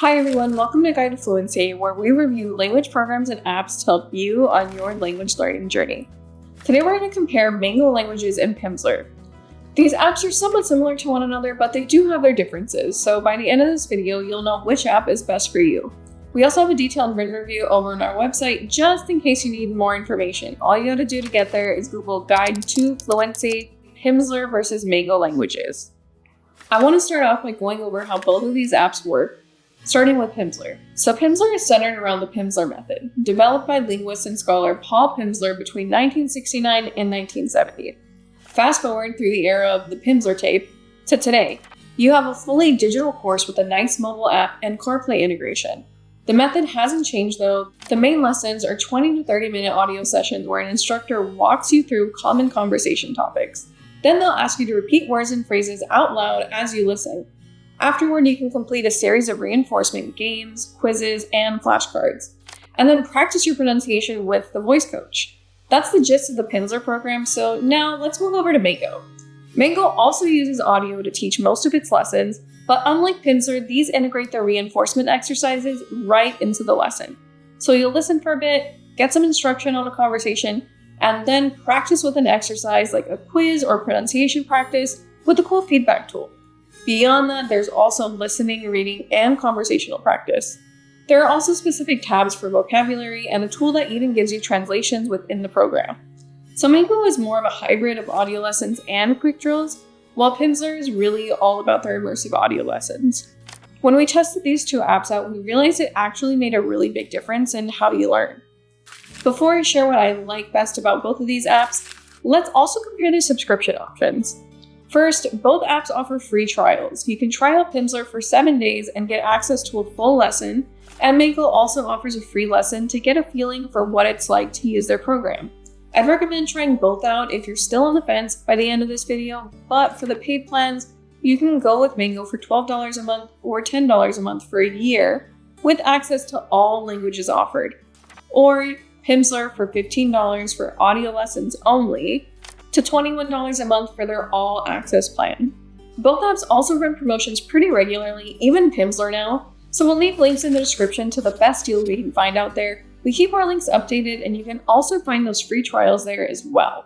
Hi everyone, welcome to Guide to Fluency, where we review language programs and apps to help you on your language learning journey. Today we're going to compare Mango Languages and Pimsleur. These apps are somewhat similar to one another, but they do have their differences, so by the end of this video, you'll know which app is best for you. We also have a detailed written review over on our website, just in case you need more information. All you gotta do to get there is Google Guide to Fluency, Pimsleur versus Mango Languages. I want to start off by going over how both of these apps work, starting with Pimsleur. So Pimsleur is centered around the Pimsleur method, developed by linguist and scholar Paul Pimsleur between 1969 and 1970. Fast forward through the era of the Pimsleur tape to today, you have a fully digital course with a nice mobile app and CarPlay integration. The method hasn't changed though. The main lessons are 20 to 30 minute audio sessions where an instructor walks you through common conversation topics. Then they'll ask you to repeat words and phrases out loud as you listen. Afterward, you can complete a series of reinforcement games, quizzes, and flashcards, and then practice your pronunciation with the voice coach. That's the gist of the Pimsleur program, so now let's move over to Mango. Mango also uses audio to teach most of its lessons, but unlike Pimsleur, these integrate the reinforcement exercises right into the lesson. So you'll listen for a bit, get some instruction on a conversation, and then practice with an exercise like a quiz or pronunciation practice with a cool feedback tool. Beyond that, there's also listening, reading, and conversational practice. There are also specific tabs for vocabulary and a tool that even gives you translations within the program. So Mango is more of a hybrid of audio lessons and quick drills, while Pimsleur is really all about their immersive audio lessons. When we tested these two apps out, we realized it actually made a really big difference in how you learn. Before I share what I like best about both of these apps, let's also compare the subscription options. First, both apps offer free trials. You can try out Pimsleur for 7 days and get access to a full lesson, and Mango also offers a free lesson to get a feeling for what it's like to use their program. I'd recommend trying both out if you're still on the fence by the end of this video, but for the paid plans, you can go with Mango for $12 a month or $10 a month for a year, with access to all languages offered, or Pimsleur for $15 for audio lessons only, to $21 a month for their all-access plan. Both apps also run promotions pretty regularly, even Pimsleur now, so we'll leave links in the description to the best deals we can find out there. We keep our links updated, and you can also find those free trials there as well.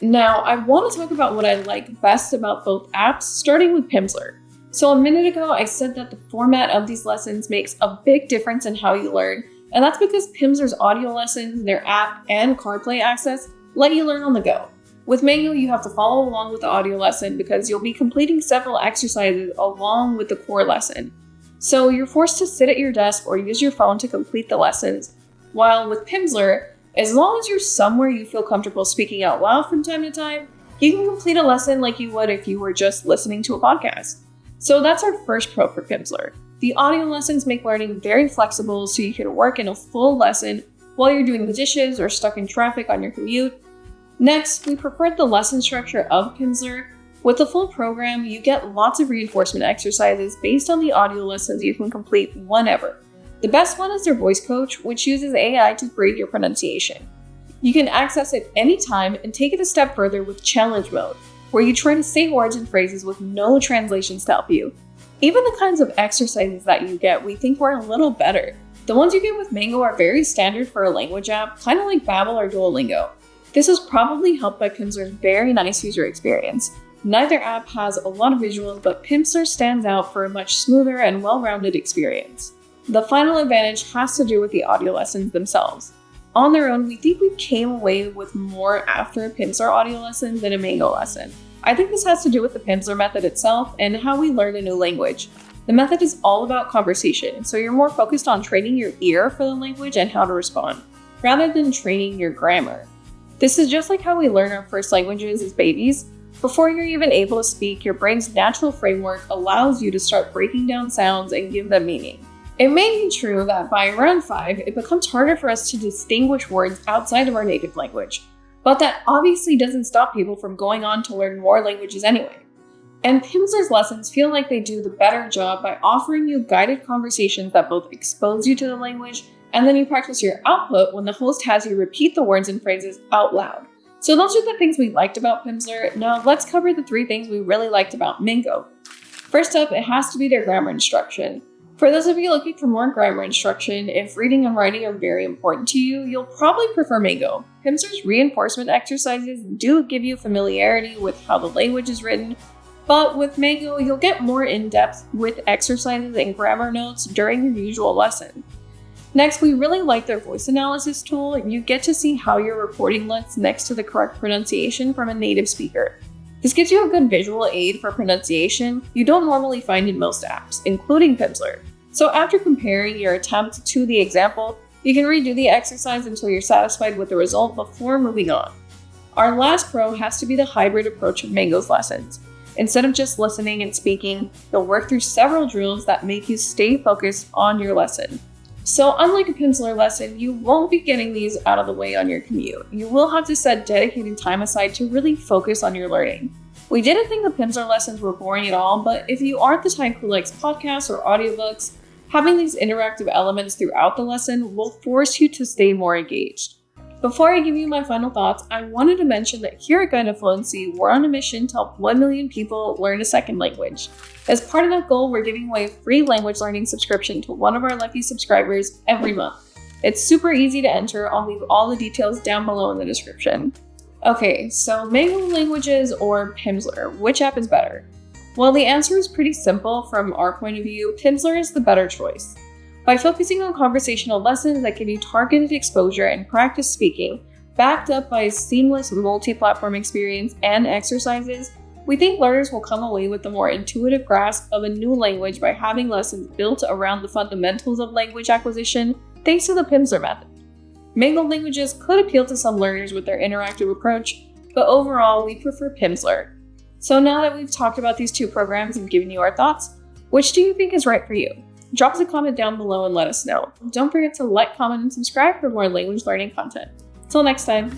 Now, I want to talk about what I like best about both apps, starting with Pimsleur. So a minute ago, I said that the format of these lessons makes a big difference in how you learn, and that's because Pimsleur's audio lessons, their app, and CarPlay access let you learn on the go. With Mango, you have to follow along with the audio lesson because you'll be completing several exercises along with the core lesson. So you're forced to sit at your desk or use your phone to complete the lessons. While with Pimsleur, as long as you're somewhere you feel comfortable speaking out loud from time to time, you can complete a lesson like you would if you were just listening to a podcast. So that's our first pro for Pimsleur. The audio lessons make learning very flexible so you can work in a full lesson while you're doing the dishes or stuck in traffic on your commute. Next, we preferred the lesson structure of Pimsleur. With the full program, you get lots of reinforcement exercises based on the audio lessons you can complete whenever. The best one is their voice coach, which uses AI to grade your pronunciation. You can access it anytime and take it a step further with challenge mode, where you try to say words and phrases with no translations to help you. Even the kinds of exercises that you get, we think were a little better. The ones you get with Mango are very standard for a language app, kind of like Babbel or Duolingo. This is probably helped by Pimsleur's very nice user experience. Neither app has a lot of visuals, but Pimsleur stands out for a much smoother and well-rounded experience. The final advantage has to do with the audio lessons themselves. On their own, we think we came away with more after a Pimsleur audio lesson than a Mango lesson. I think this has to do with the Pimsleur method itself and how we learn a new language. The method is all about conversation, so you're more focused on training your ear for the language and how to respond, rather than training your grammar. This is just like how we learn our first languages as babies. Before you're even able to speak, your brain's natural framework allows you to start breaking down sounds and give them meaning. It may be true that by around 5, it becomes harder for us to distinguish words outside of our native language, but that obviously doesn't stop people from going on to learn more languages anyway. And Pimsleur's lessons feel like they do the better job by offering you guided conversations that both expose you to the language, and then you practice your output when the host has you repeat the words and phrases out loud. So those are the things we liked about Pimsleur. Now let's cover the 3 things we really liked about Mango. First up, it has to be their grammar instruction. For those of you looking for more grammar instruction, if reading and writing are very important to you, you'll probably prefer Mango. Pimsleur's reinforcement exercises do give you familiarity with how the language is written, but with Mango, you'll get more in-depth with exercises and grammar notes during your usual lesson. Next, we really like their voice analysis tool. You get to see how your recording looks next to the correct pronunciation from a native speaker. This gives you a good visual aid for pronunciation you don't normally find in most apps, including Pimsleur. So after comparing your attempt to the example, you can redo the exercise until you're satisfied with the result before moving on. Our last pro has to be the hybrid approach of Mango's lessons. Instead of just listening and speaking, you'll work through several drills that make you stay focused on your lesson. So unlike a Pimsleur lesson, you won't be getting these out of the way on your commute. You will have to set dedicated time aside to really focus on your learning. We didn't think the Pimsleur lessons were boring at all, but if you aren't the type who likes podcasts or audiobooks, having these interactive elements throughout the lesson will force you to stay more engaged. Before I give you my final thoughts, I wanted to mention that here at Guide to Fluency, we're on a mission to help 1 million people learn a second language. As part of that goal, we're giving away a free language learning subscription to one of our lucky subscribers every month. It's super easy to enter. I'll leave all the details down below in the description. Okay, so Mango Languages or Pimsleur, which app is better? Well, the answer is pretty simple from our point of view. Pimsleur is the better choice. By focusing on conversational lessons that give you targeted exposure and practice speaking, backed up by a seamless multi-platform experience and exercises, we think learners will come away with a more intuitive grasp of a new language by having lessons built around the fundamentals of language acquisition thanks to the Pimsleur method. Mango Languages could appeal to some learners with their interactive approach, but overall we prefer Pimsleur. So now that we've talked about these two programs and given you our thoughts, which do you think is right for you? Drop us a comment down below and let us know. Don't forget to like, comment, and subscribe for more language learning content. Till next time.